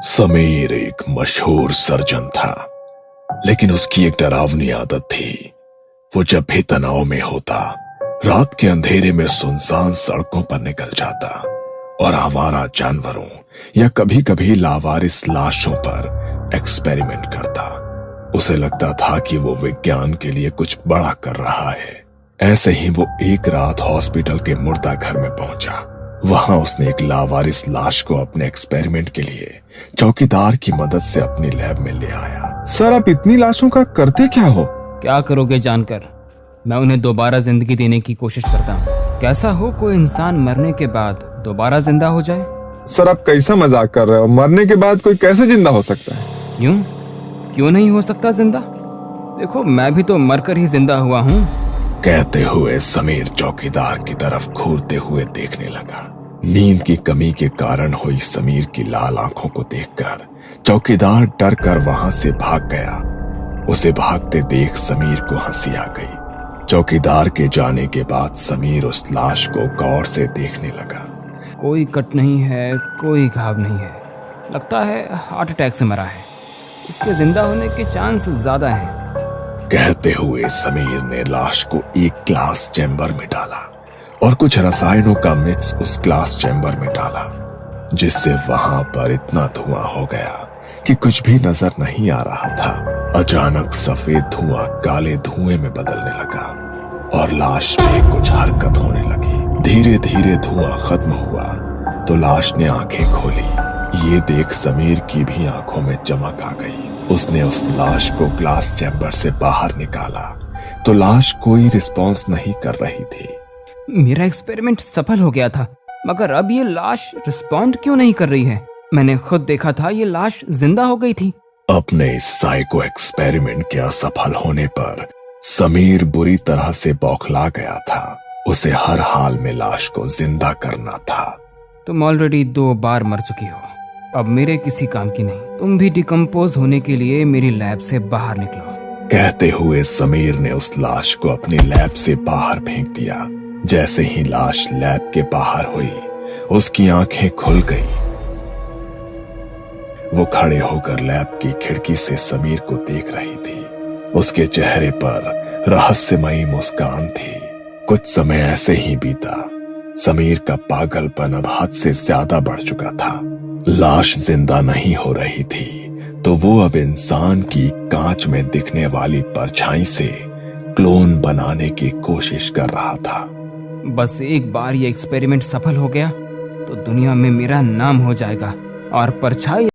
समीर एक मशहूर सर्जन था, लेकिन उसकी एक डरावनी आदत थी। वो जब भी तनाव में होता, रात के अंधेरे में सुनसान सड़कों पर निकल जाता और आवारा जानवरों या कभी कभी लावारिस लाशों पर एक्सपेरिमेंट करता। उसे लगता था कि वो विज्ञान के लिए कुछ बड़ा कर रहा है। ऐसे ही वो एक रात हॉस्पिटल के मुर्दा घर में पहुंचा। वहां उसने एक लावारिस लाश को अपने एक्सपेरिमेंट के लिए चौकीदार की मदद से अपनी लैब में ले आया। सर, आप इतनी लाशों का करते क्या हो? क्या करोगे जानकर? मैं उन्हें दोबारा जिंदगी देने की कोशिश करता हूँ। कैसा हो कोई इंसान मरने के बाद दोबारा जिंदा हो जाए? सर, आप कैसा मजाक कर रहे हो? मरने के बाद कोई कैसे जिंदा हो सकता है? यूं क्यों नहीं हो सकता जिंदा? देखो, मैं भी तो मरकर ही जिंदा हुआ हूँ। कहते हुए समीर चौकीदार की तरफ घूरते हुए देखने लगा। नींद की कमी के कारण हुई समीर की लाल आंखों को देखकर चौकीदार डर कर वहां से भाग गया। उसे भागते देख समीर को हंसी आ गई। चौकीदार के जाने के बाद समीर उस लाश को गौर से देखने लगा। कोई कट नहीं है, कोई घाव नहीं है। लगता है हार्ट अटैक से मरा है। इसके जिंदा होने के चांस ज्यादा हैं। कहते हुए समीर ने लाश को एक ग्लास चैम्बर में डाला और कुछ रसायनों का मिक्स उस ग्लास चैम्बर में डाला, जिससे वहां पर इतना धुआं हो गया कि कुछ भी नजर नहीं आ रहा था। अचानक सफेद धुआं काले धुएं में बदलने लगा और लाश में कुछ हरकत होने लगी। धीरे धीरे धुआं खत्म हुआ तो लाश ने आंखें खोली। ये देख समीर की भी आंखों में चमक आ गई। उसने उस लाश को ग्लास चैम्बर से बाहर निकाला तो लाश कोई रिस्पॉन्स नहीं कर रही थी। मेरा एक्सपेरिमेंट सफल हो गया था, मगर अब ये लाश रिस्पॉन्ड क्यों नहीं कर रही है? मैंने खुद देखा था, ये लाश जिंदा हो गई थी। अपने इस साइको एक्सपेरिमेंट के असफल होने पर समीर बुरी तरह से बौखला गया था। उसे हर हाल में लाश को जिंदा करना था। तुम ऑलरेडी 2 बार मर चुकी हो, अब मेरे किसी काम की नहीं। तुम भी डिकम्पोज होने के लिए मेरी लैब से बाहर निकलो। कहते हुए समीर ने उस लाश को अपनी लैब से बाहर फेंक दिया। जैसे ही लाश लैब के बाहर हुई, उसकी आंखें खुल गईं। वो खड़े होकर लैब की खिड़की से समीर को देख रही थी। उसके चेहरे पर रहस्यमयी मुस्कान थी। कुछ समय ऐसे ही बीता। समीर का पागलपन अब हद से ज्यादा बढ़ चुका था। लाश जिंदा नहीं हो रही थी तो वो अब इंसान की कांच में दिखने वाली परछाई से क्लोन बनाने की कोशिश कर रहा था। बस एक बार ये एक्सपेरिमेंट सफल हो गया तो दुनिया में मेरा नाम हो जाएगा और परछाई